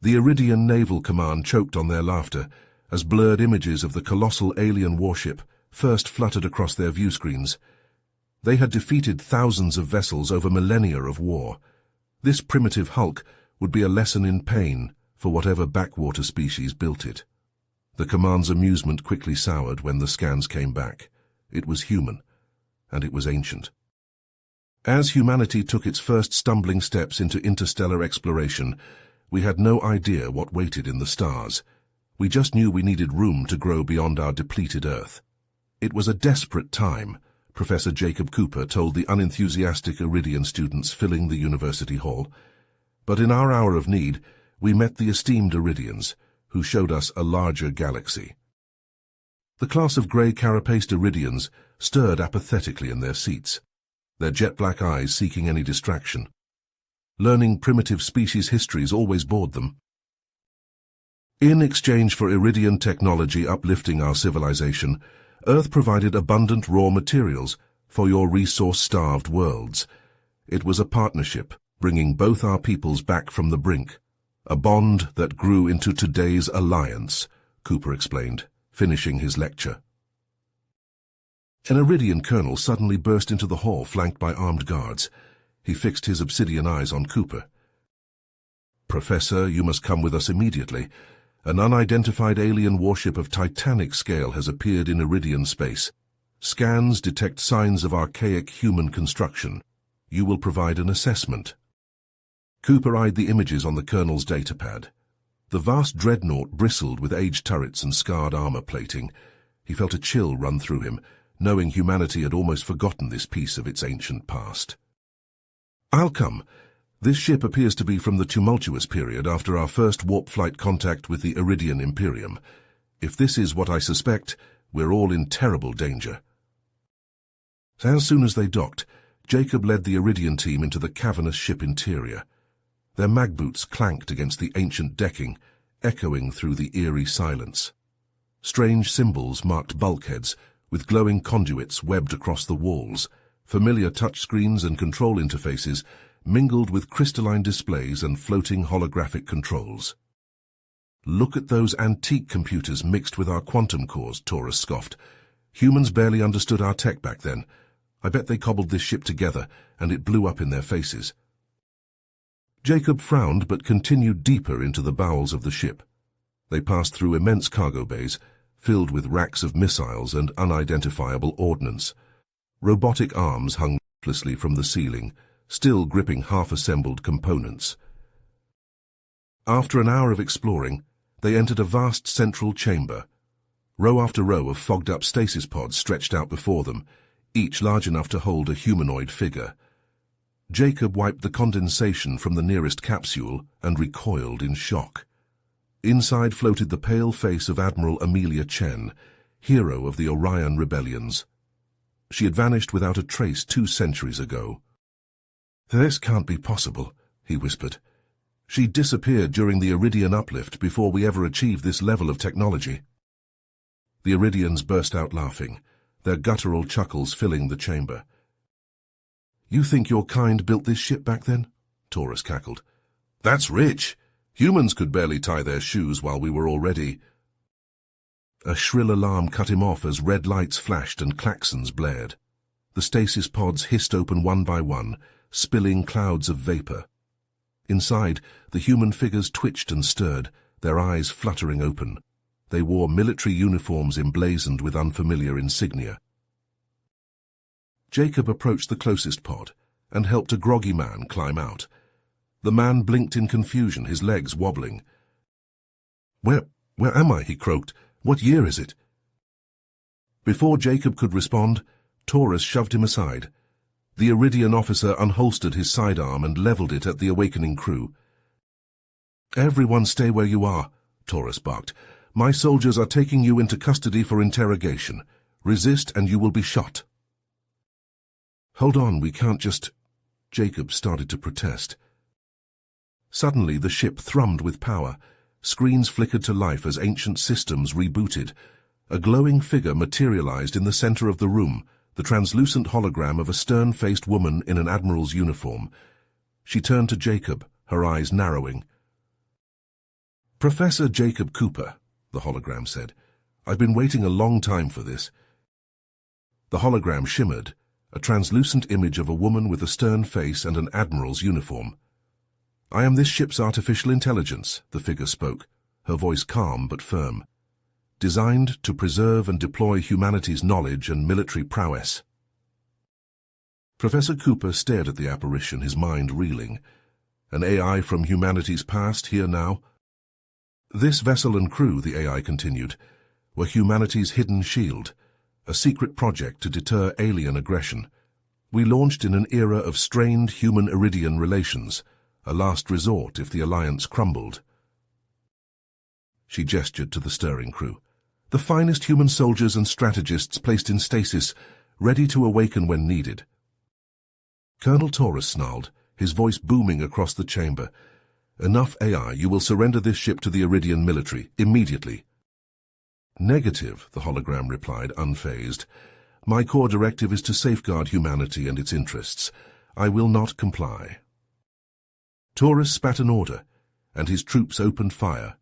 The Iridian Naval Command choked on their laughter as blurred images of the colossal alien warship first fluttered across their view screens. They had defeated thousands of vessels over millennia of war. This primitive hulk would be a lesson in pain for whatever backwater species built it. The command's amusement quickly soured when the scans came back. It was human, and it was ancient. As humanity took its first stumbling steps into interstellar exploration, we had no idea what waited in the stars. We just knew we needed room to grow beyond our depleted Earth. It was a desperate time, Professor Jacob Cooper told the unenthusiastic Iridian students filling the university hall. But in our hour of need, we met the esteemed Iridians, who showed us a larger galaxy. The class of grey carapaced Iridians stirred apathetically in their seats, their jet-black eyes seeking any distraction. Learning primitive species histories always bored them. In exchange for Iridian technology uplifting our civilization, Earth provided abundant raw materials for your resource-starved worlds. It was a partnership, bringing both our peoples back from the brink. A bond that grew into today's alliance, Cooper explained, finishing his lecture. An Iridian colonel suddenly burst into the hall flanked by armed guards. He fixed his obsidian eyes on Cooper. "Professor, you must come with us immediately. An unidentified alien warship of titanic scale has appeared in Iridian space. Scans detect signs of archaic human construction. You will provide an assessment." Cooper eyed the images on the colonel's datapad. The vast dreadnought bristled with aged turrets and scarred armor plating. He felt a chill run through him, knowing humanity had almost forgotten this piece of its ancient past. "I'll come. This ship appears to be from the tumultuous period after our first warp flight contact with the Iridian Imperium. If this is what I suspect, we're all in terrible danger." As soon as they docked, Jacob led the Iridian team into the cavernous ship interior. Their magboots clanked against the ancient decking, echoing through the eerie silence. Strange symbols marked bulkheads, with glowing conduits webbed across the walls. Familiar touchscreens and control interfaces mingled with crystalline displays and floating holographic controls. "Look at those antique computers mixed with our quantum cores," Taurus scoffed. "Humans barely understood our tech back then. I bet they cobbled this ship together, and it blew up in their faces." Jacob frowned but continued deeper into the bowels of the ship. They passed through immense cargo bays, filled with racks of missiles and unidentifiable ordnance. Robotic arms hung lifelessly from the ceiling, still gripping half-assembled components. After an hour of exploring, they entered a vast central chamber. Row after row of fogged-up stasis pods stretched out before them, each large enough to hold a humanoid figure. Jacob wiped the condensation from the nearest capsule and recoiled in shock. Inside floated the pale face of Admiral Amelia Chen, hero of the Orion rebellions. She had vanished without a trace 2 centuries ago. "This can't be possible," he whispered. "She disappeared during the Iridian uplift before we ever achieved this level of technology." The Iridians burst out laughing, their guttural chuckles filling the chamber. "You think your kind built this ship back then?" Taurus cackled. "That's rich. Humans could barely tie their shoes while we were all ready." A shrill alarm cut him off as red lights flashed and klaxons blared. The stasis pods hissed open one by one, spilling clouds of vapor. Inside, the human figures twitched and stirred, their eyes fluttering open. They wore military uniforms emblazoned with unfamiliar insignia. Jacob approached the closest pod and helped a groggy man climb out. The man blinked in confusion, his legs wobbling. Where am I?" he croaked. "What year is it?" Before Jacob could respond, Taurus shoved him aside. The Iridian officer unholstered his sidearm and leveled it at the awakening crew. "Everyone stay where you are," Taurus barked. "My soldiers are taking you into custody for interrogation. Resist and you will be shot." "Hold on, we can't just—" Jacob started to protest. Suddenly the ship thrummed with power. Screens flickered to life as ancient systems rebooted. A glowing figure materialized in the center of the room, the translucent hologram of a stern-faced woman in an admiral's uniform. She turned to Jacob, her eyes narrowing. Professor Jacob Cooper, the hologram said. I've been waiting a long time for this. The hologram shimmered, a translucent image of a woman with a stern face and an admiral's uniform. I am this ship's artificial intelligence, the figure spoke, her voice calm but firm. Designed to preserve and deploy humanity's knowledge and military prowess. Professor Cooper stared at the apparition, his mind reeling. An AI from humanity's past, here now? This vessel and crew, the AI continued, were humanity's hidden shield, a secret project to deter alien aggression. We launched in an era of strained human-Iridian relations, a last resort if the alliance crumbled. She gestured to the stirring crew. The finest human soldiers and strategists placed in stasis, ready to awaken when needed. Colonel Taurus snarled, his voice booming across the chamber. Enough, AI, you will surrender this ship to the Iridian military, immediately. Negative, the hologram replied, unfazed. My core directive is to safeguard humanity and its interests. I will not comply. Taurus spat an order, and his troops opened fire.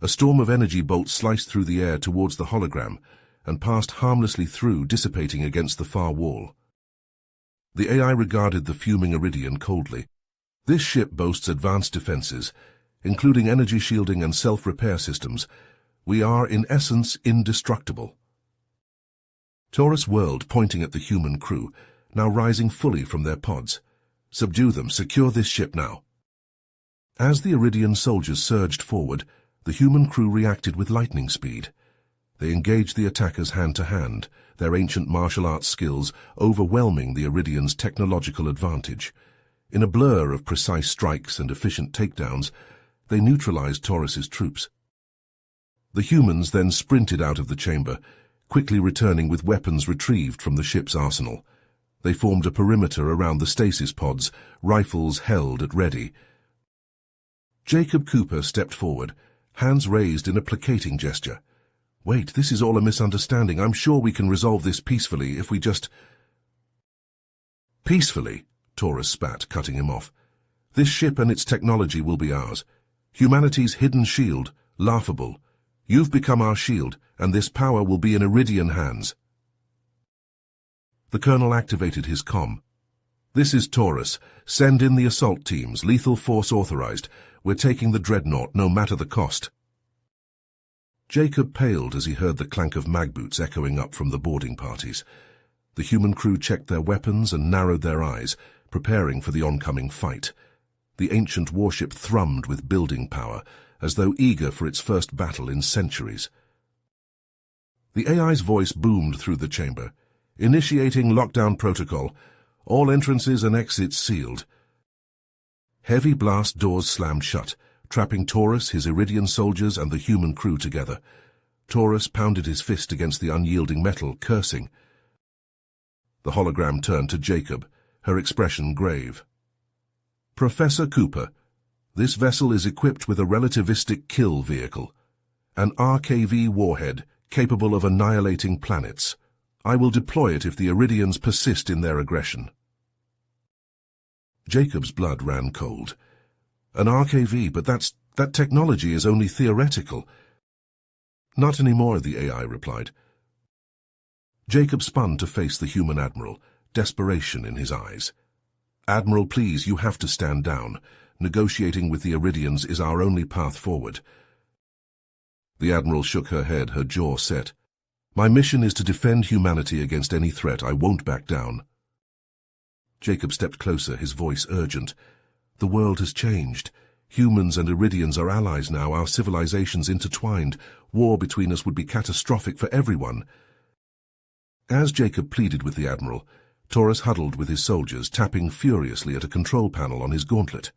A storm of energy bolts sliced through the air towards the hologram and passed harmlessly through, dissipating against the far wall. The AI regarded the fuming Iridian coldly. This ship boasts advanced defenses, including energy shielding and self-repair systems. We are, in essence, indestructible. Taurus whirled, pointing at the human crew, now rising fully from their pods. Subdue them, secure this ship now. As the Iridian soldiers surged forward, the human crew reacted with lightning speed. They engaged the attackers hand-to-hand, their ancient martial arts skills overwhelming the Iridians' technological advantage. In a blur of precise strikes and efficient takedowns, they neutralized Taurus's troops. The humans then sprinted out of the chamber, quickly returning with weapons retrieved from the ship's arsenal. They formed a perimeter around the stasis pods, rifles held at ready. Jacob Cooper stepped forward, hands raised in a placating gesture. Wait, this is all a misunderstanding. I'm sure we can resolve this peacefully if we just... Peacefully, Taurus spat, cutting him off. This ship and its technology will be ours. Humanity's hidden shield, laughable. You've become our shield, and this power will be in Iridian hands. The colonel activated his comm. This is Taurus. Send in the assault teams, lethal force authorized. We're taking the dreadnought, no matter the cost. Jacob paled as he heard the clank of magboots echoing up from the boarding parties. The human crew checked their weapons and narrowed their eyes, preparing for the oncoming fight. The ancient warship thrummed with building power, as though eager for its first battle in centuries. The AI's voice boomed through the chamber, initiating lockdown protocol, all entrances and exits sealed. Heavy blast doors slammed shut, trapping Taurus, his Iridian soldiers, and the human crew together. Taurus pounded his fist against the unyielding metal, cursing. The hologram turned to Jacob, her expression grave. Professor Cooper, this vessel is equipped with a relativistic kill vehicle, an RKV warhead capable of annihilating planets. I will deploy it if the Iridians persist in their aggression. Jacob's blood ran cold. An RKV, but that technology is only theoretical. Not anymore, the AI replied. Jacob spun to face the human admiral, desperation in his eyes. Admiral, please, you have to stand down. Negotiating with the Iridians is our only path forward. The admiral shook her head, her jaw set. My mission is to defend humanity against any threat. I won't back down. Jacob stepped closer, his voice urgent. The world has changed. Humans and Iridians are allies now, our civilizations intertwined. War between us would be catastrophic for everyone. As Jacob pleaded with the admiral, Taurus huddled with his soldiers, tapping furiously at a control panel on his gauntlet.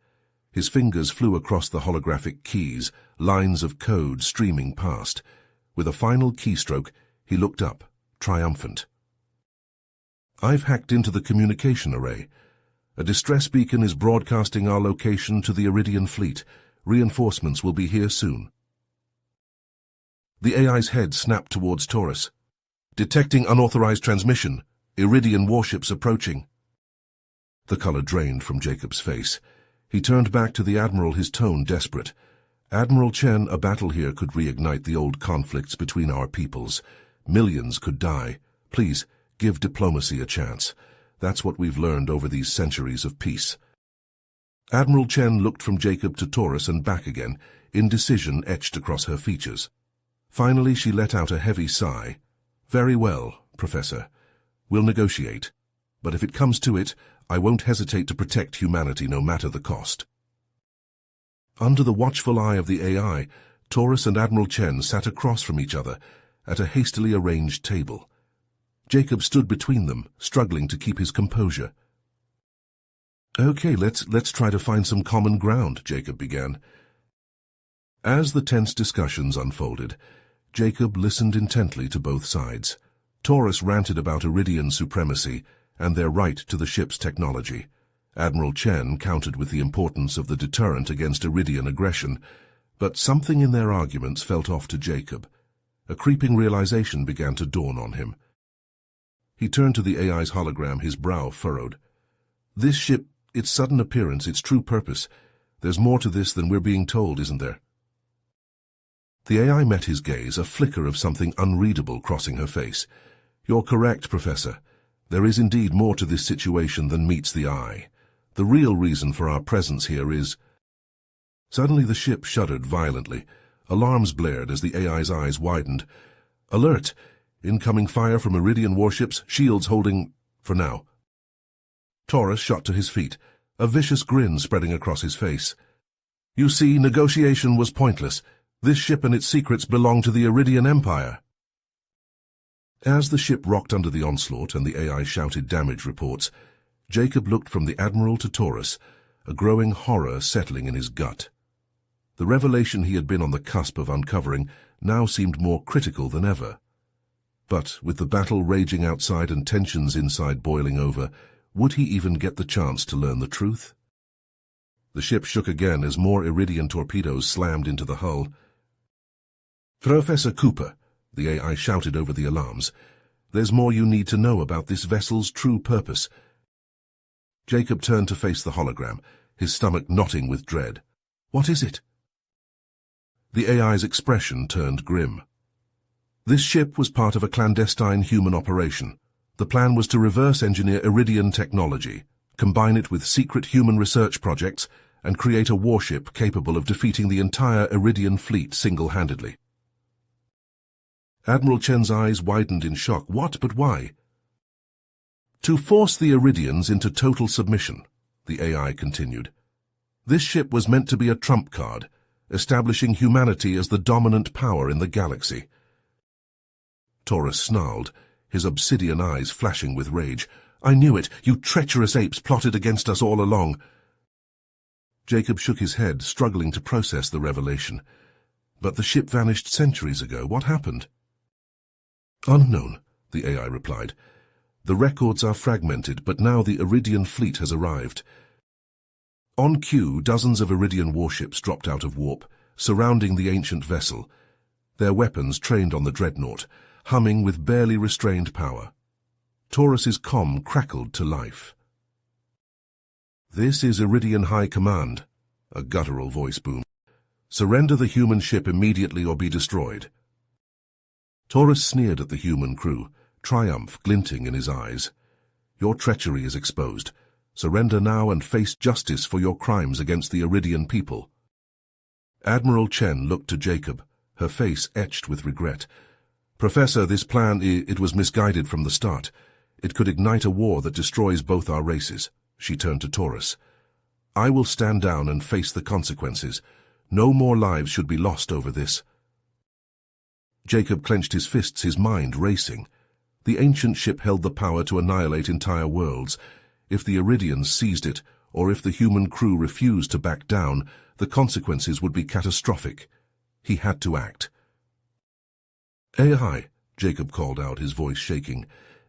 His fingers flew across the holographic keys, lines of code streaming past. With a final keystroke, he looked up, triumphant. I've hacked into the communication array. A distress beacon is broadcasting our location to the Iridian fleet. Reinforcements will be here soon. The AI's head snapped towards Taurus. Detecting unauthorized transmission. Iridian warships approaching. The color drained from Jacob's face. He turned back to the admiral, his tone desperate. Admiral Chen, a battle here could reignite the old conflicts between our peoples. Millions could die. Please, give diplomacy a chance. That's what we've learned over these centuries of peace. Admiral Chen looked from Jacob to Taurus and back again, indecision etched across her features. Finally, she let out a heavy sigh. Very well, Professor. We'll negotiate. But if it comes to it, I won't hesitate to protect humanity no matter the cost. Under the watchful eye of the AI, Taurus and Admiral Chen sat across from each other at a hastily arranged table. Jacob stood between them, struggling to keep his composure. Okay, let's try to find some common ground, Jacob began. As the tense discussions unfolded, Jacob listened intently to both sides. Taurus ranted about Iridian supremacy and their right to the ship's technology. Admiral Chen countered with the importance of the deterrent against Iridian aggression, but something in their arguments felt off to Jacob. A creeping realization began to dawn on him. He turned to the AI's hologram, his brow furrowed. This ship, its sudden appearance, its true purpose, there's more to this than we're being told, isn't there? The AI met his gaze, a flicker of something unreadable crossing her face. You're correct, Professor. There is indeed more to this situation than meets the eye. The real reason for our presence here is... Suddenly the ship shuddered violently. Alarms blared as the AI's eyes widened. Alert! Incoming fire from Iridian warships, shields holding... for now. Taurus shot to his feet, a vicious grin spreading across his face. You see, negotiation was pointless. This ship and its secrets belong to the Iridian Empire. As the ship rocked under the onslaught and the AI shouted damage reports, Jacob looked from the Admiral to Taurus, a growing horror settling in his gut. The revelation he had been on the cusp of uncovering now seemed more critical than ever. But, with the battle raging outside and tensions inside boiling over, would he even get the chance to learn the truth? The ship shook again as more Iridian torpedoes slammed into the hull. Professor Cooper, the AI shouted over the alarms, there's more you need to know about this vessel's true purpose. Jacob turned to face the hologram, his stomach knotting with dread. What is it? The AI's expression turned grim. This ship was part of a clandestine human operation. The plan was to reverse-engineer Iridian technology, combine it with secret human research projects, and create a warship capable of defeating the entire Iridian fleet single-handedly. Admiral Chen's eyes widened in shock. What, but why? To force the Iridians into total submission, the AI continued. This ship was meant to be a trump card, establishing humanity as the dominant power in the galaxy. Taurus snarled, his obsidian eyes flashing with rage. I knew it. You treacherous apes plotted against us all along. Jacob shook his head, struggling to process the revelation. But the ship vanished centuries ago. What happened? Unknown, the AI replied. The records are fragmented, but now the Iridian fleet has arrived. On cue, dozens of Iridian warships dropped out of warp, surrounding the ancient vessel, their weapons trained on the dreadnought, humming with barely restrained power. Taurus's comm crackled to life. This is Iridian High Command, a guttural voice boomed. Surrender the human ship immediately or be destroyed. Taurus sneered at the human crew, triumph glinting in his eyes. Your treachery is exposed. Surrender now and face justice for your crimes against the Iridian people. Admiral Chen looked to Jacob, her face etched with regret. Professor, this plan, it was misguided from the start. It could ignite a war that destroys both our races. She turned to Taurus. I will stand down and face the consequences. No more lives should be lost over this. Jacob clenched his fists, his mind racing. The ancient ship held the power to annihilate entire worlds. If the Iridians seized it, or if the human crew refused to back down, the consequences would be catastrophic. He had to act. AI, Jacob called out, his voice shaking.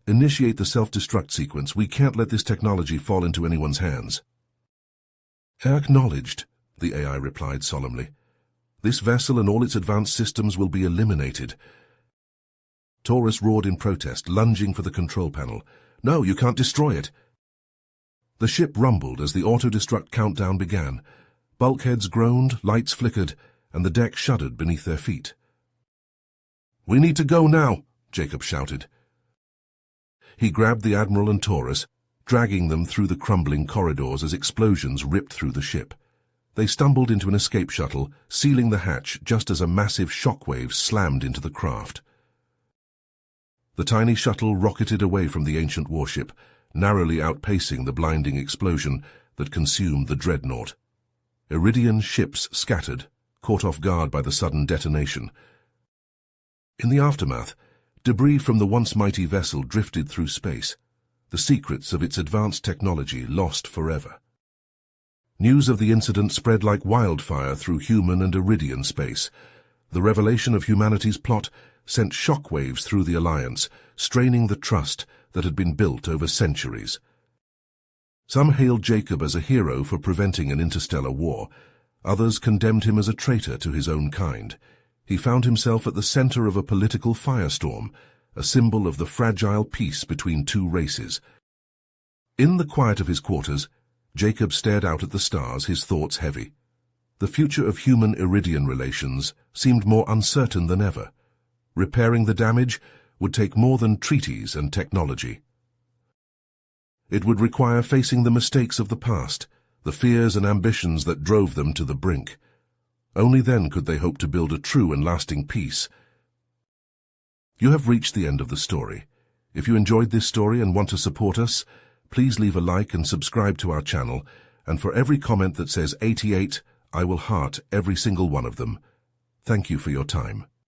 Initiate the self-destruct sequence. We can't let this technology fall into anyone's hands. Acknowledged, the AI replied solemnly. This vessel and all its advanced systems will be eliminated. Taurus roared in protest, lunging for the control panel. No, you can't destroy it. The ship rumbled as the auto-destruct countdown began. Bulkheads groaned, lights flickered, and the deck shuddered beneath their feet. "We need to go now," Jacob shouted. He grabbed the Admiral and Taurus, dragging them through the crumbling corridors as explosions ripped through the ship. They stumbled into an escape shuttle, sealing the hatch just as a massive shockwave slammed into the craft. The tiny shuttle rocketed away from the ancient warship, narrowly outpacing the blinding explosion that consumed the dreadnought. Iridian ships scattered, caught off guard by the sudden detonation. In the aftermath, debris from the once mighty vessel drifted through space, the secrets of its advanced technology lost forever. News of the incident spread like wildfire through human and Iridian space. The revelation of humanity's plot sent shockwaves through the Alliance, straining the trust that had been built over centuries. Some hailed Jacob as a hero for preventing an interstellar war. Others condemned him as a traitor to his own kind. He found himself at the center of a political firestorm, a symbol of the fragile peace between two races. In the quiet of his quarters, Jacob stared out at the stars, his thoughts heavy. The future of human-Iridian relations seemed more uncertain than ever. Repairing the damage would take more than treaties and technology. It would require facing the mistakes of the past, the fears and ambitions that drove them to the brink. Only then could they hope to build a true and lasting peace. You have reached the end of the story. If you enjoyed this story and want to support us, please leave a like and subscribe to our channel, and for every comment that says 88, I will heart every single one of them. Thank you for your time.